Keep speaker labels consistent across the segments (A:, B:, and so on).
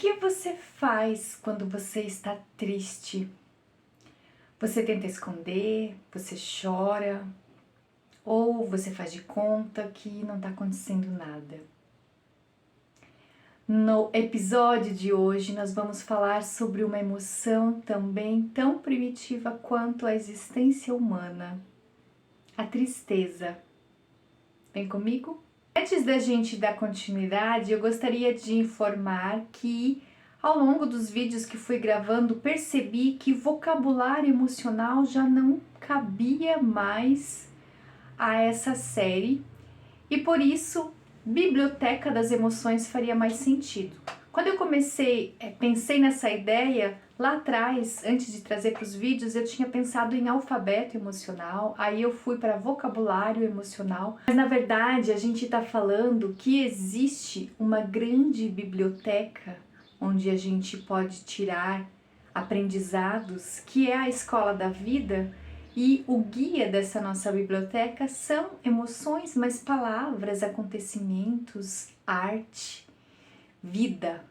A: que você faz quando você está triste? Você tenta esconder, você chora, ou você faz de conta que não está acontecendo nada? No episódio de hoje, nós vamos falar sobre uma emoção também tão primitiva quanto a existência humana: a tristeza. Vem comigo? Antes da gente dar continuidade, eu gostaria de informar que ao longo dos vídeos que fui gravando, percebi que vocabulário emocional já não cabia mais a essa série e por isso Biblioteca das Emoções faria mais sentido. Quando eu pensei nessa ideia, lá atrás, antes de trazer para os vídeos, eu tinha pensado em alfabeto emocional, aí eu fui para vocabulário emocional, mas na verdade a gente está falando que existe uma grande biblioteca onde a gente pode tirar aprendizados, que é a escola da vida. E o guia dessa nossa biblioteca são emoções, mas palavras, acontecimentos, arte, vida.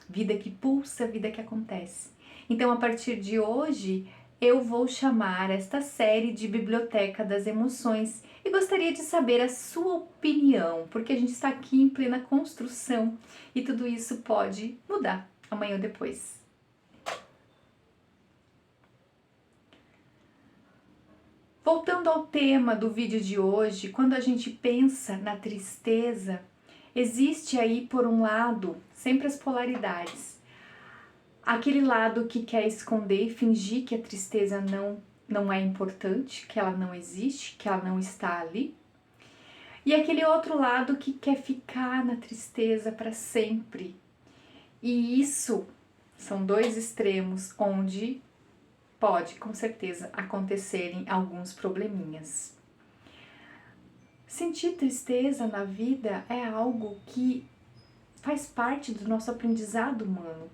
A: Vida que pulsa, vida que acontece. Então, a partir de hoje, eu vou chamar esta série de Biblioteca das Emoções e gostaria de saber a sua opinião, porque a gente está aqui em plena construção e tudo isso pode mudar amanhã ou depois. Voltando ao tema do vídeo de hoje, quando a gente pensa na tristeza, existe aí, por um lado, sempre as polaridades. Aquele lado que quer esconder e fingir que a tristeza não é importante, que ela não existe, que ela não está ali. E aquele outro lado que quer ficar na tristeza para sempre. E isso são dois extremos onde pode, com certeza, acontecerem alguns probleminhas. Sentir tristeza na vida é algo que faz parte do nosso aprendizado humano.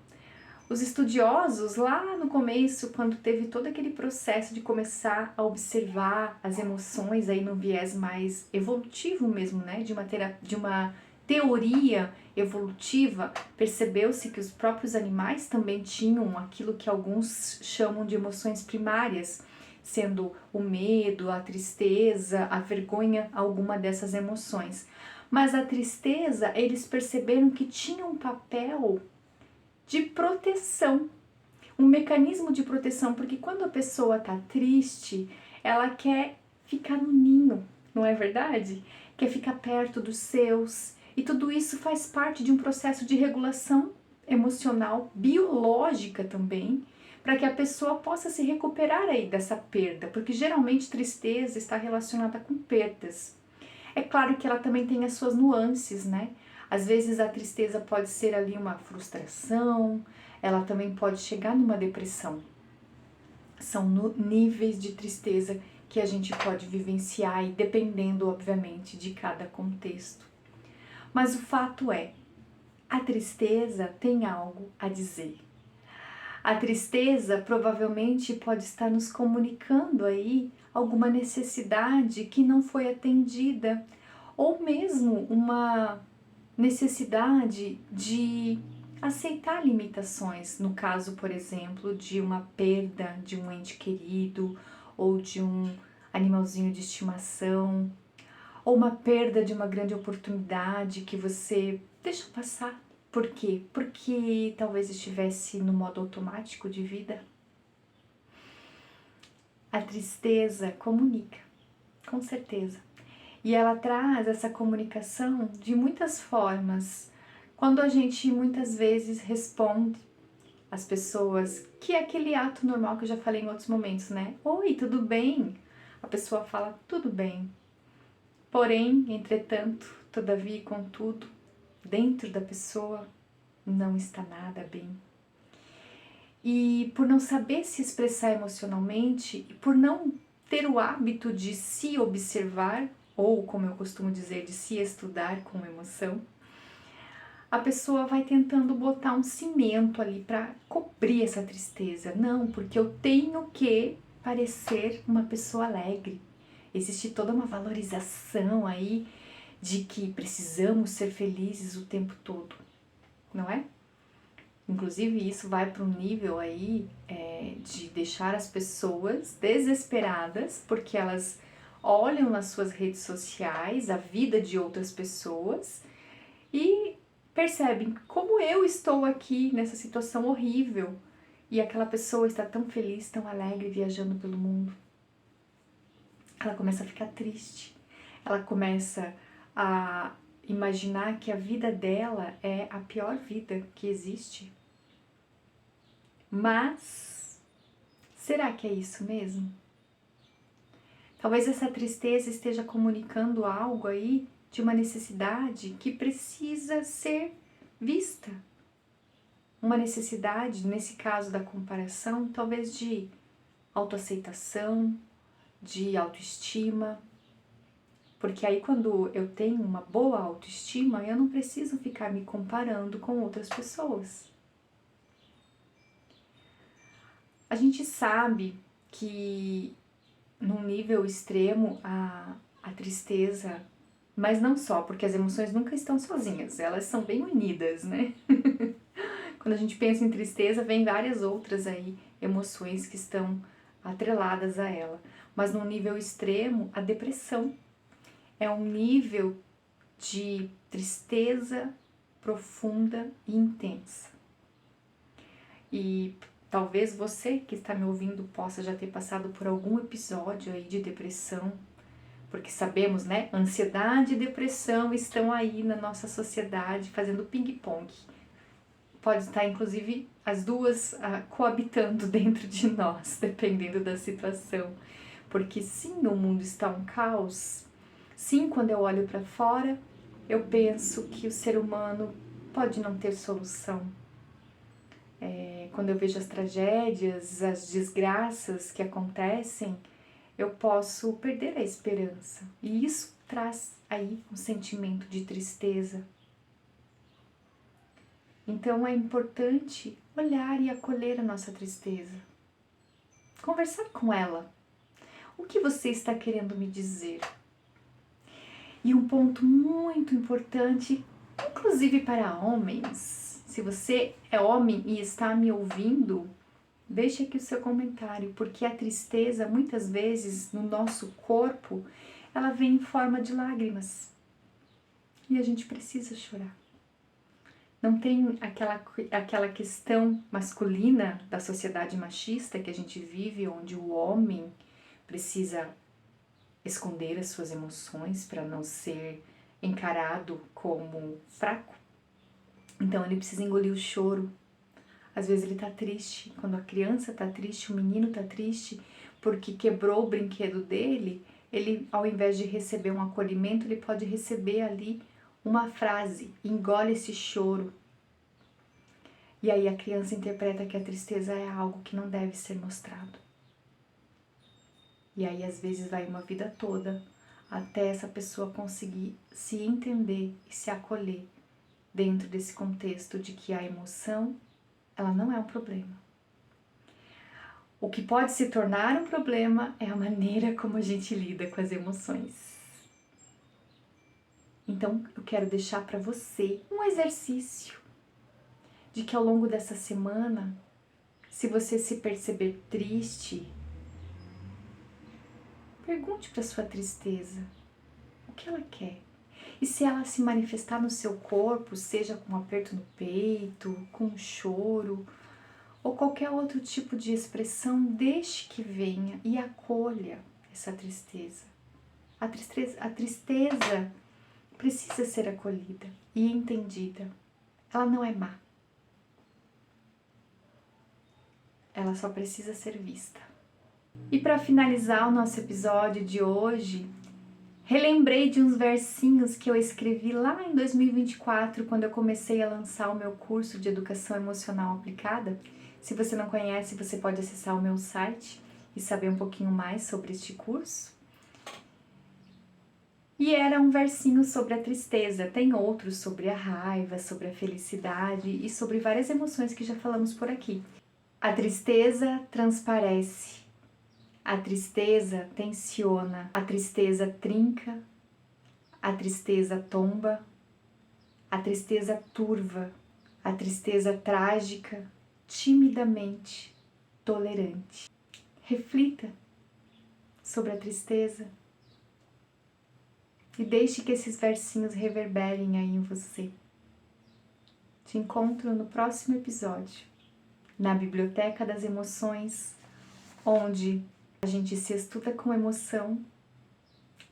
A: Os estudiosos, lá no começo, quando teve todo aquele processo de começar a observar as emoções aí no viés mais evolutivo mesmo, né, de uma teoria evolutiva, percebeu-se que os próprios animais também tinham aquilo que alguns chamam de emoções primárias, sendo o medo, a tristeza, a vergonha, alguma dessas emoções. Mas a tristeza, eles perceberam que tinha um papel de proteção, um mecanismo de proteção, porque quando a pessoa está triste, ela quer ficar no ninho, não é verdade? Quer ficar perto dos seus, e tudo isso faz parte de um processo de regulação emocional, biológica também, para que a pessoa possa se recuperar aí dessa perda, porque geralmente tristeza está relacionada com perdas. É claro que ela também tem as suas nuances, né? Às vezes a tristeza pode ser ali uma frustração, ela também pode chegar numa depressão. São níveis de tristeza que a gente pode vivenciar e dependendo, obviamente, de cada contexto. Mas o fato é, a tristeza tem algo a dizer. A tristeza provavelmente pode estar nos comunicando aí alguma necessidade que não foi atendida, ou mesmo uma necessidade de aceitar limitações, no caso, por exemplo, de uma perda de um ente querido ou de um animalzinho de estimação, ou uma perda de uma grande oportunidade que você deixou passar. Por quê? Porque talvez estivesse no modo automático de vida. A tristeza comunica, com certeza. E ela traz essa comunicação de muitas formas. Quando a gente muitas vezes responde às pessoas, que é aquele ato normal que eu já falei em outros momentos, né? Oi, tudo bem? A pessoa fala, tudo bem. Porém, entretanto, todavia e contudo, dentro da pessoa não está nada bem. E por não saber se expressar emocionalmente e por não ter o hábito de se observar, ou como eu costumo dizer, de se estudar com emoção, a pessoa vai tentando botar um cimento ali para cobrir essa tristeza. Não, porque eu tenho que parecer uma pessoa alegre. Existe toda uma valorização aí de que precisamos ser felizes o tempo todo, não é? Inclusive, isso vai para um nível aí de deixar as pessoas desesperadas, porque elas olham nas suas redes sociais a vida de outras pessoas e percebem como eu estou aqui nessa situação horrível e aquela pessoa está tão feliz, tão alegre viajando pelo mundo. Ela começa a ficar triste, ela começa a imaginar que a vida dela é a pior vida que existe. Mas será que é isso mesmo? Talvez essa tristeza esteja comunicando algo aí de uma necessidade que precisa ser vista. Uma necessidade, nesse caso da comparação, talvez de autoaceitação, de autoestima. Porque aí quando eu tenho uma boa autoestima, eu não preciso ficar me comparando com outras pessoas. A gente sabe que num nível extremo a tristeza, mas não só, porque as emoções nunca estão sozinhas, elas são bem unidas, né? Quando a gente pensa em tristeza, vem várias outras aí emoções que estão atreladas a ela. Mas num nível extremo, a depressão é um nível de tristeza profunda e intensa. E talvez você que está me ouvindo possa já ter passado por algum episódio aí de depressão, porque sabemos, né? Ansiedade e depressão estão aí na nossa sociedade fazendo ping-pong. Pode estar, inclusive, as duas coabitando dentro de nós, dependendo da situação. Porque sim, o mundo está um caos. Sim, quando eu olho para fora, eu penso que o ser humano pode não ter solução. Quando eu vejo as tragédias, as desgraças que acontecem, eu posso perder a esperança. E isso traz aí um sentimento de tristeza. Então é importante olhar e acolher a nossa tristeza. Conversar com ela. O que você está querendo me dizer? E um ponto muito importante, inclusive para homens, se você é homem e está me ouvindo, deixe aqui o seu comentário, porque a tristeza, muitas vezes, no nosso corpo, ela vem em forma de lágrimas. E a gente precisa chorar. Não tem aquela questão masculina da sociedade machista que a gente vive, onde o homem precisa esconder as suas emoções para não ser encarado como fraco. Então ele precisa engolir o choro. Às vezes ele tá triste. Quando a criança tá triste, o menino tá triste porque quebrou o brinquedo dele, ele, ao invés de receber um acolhimento, ele pode receber ali uma frase: engole esse choro. E aí a criança interpreta que a tristeza é algo que não deve ser mostrado. E aí às vezes vai uma vida toda até essa pessoa conseguir se entender e se acolher dentro desse contexto de que a emoção, ela não é um problema. O que pode se tornar um problema é a maneira como a gente lida com as emoções. Então eu quero deixar para você um exercício de que ao longo dessa semana, se você se perceber triste, pergunte para sua tristeza o que ela quer. E se ela se manifestar no seu corpo, seja com um aperto no peito, com um choro, ou qualquer outro tipo de expressão, deixe que venha e acolha essa tristeza. A tristeza precisa ser acolhida e entendida. Ela não é má. Ela só precisa ser vista. E para finalizar o nosso episódio de hoje, relembrei de uns versinhos que eu escrevi lá em 2024, quando eu comecei a lançar o meu curso de Educação Emocional Aplicada. Se você não conhece, você pode acessar o meu site e saber um pouquinho mais sobre este curso. E era um versinho sobre a tristeza, tem outros sobre a raiva, sobre a felicidade e sobre várias emoções que já falamos por aqui. A tristeza transparece, a tristeza tensiona, a tristeza trinca, a tristeza tomba, a tristeza turva, A tristeza trágica, timidamente tolerante. Reflita sobre a tristeza e deixe que esses versinhos reverberem aí em você. Te encontro no próximo episódio, na Biblioteca das Emoções, onde a gente se estuda com emoção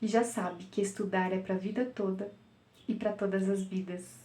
A: e já sabe que estudar é para a vida toda e para todas as vidas.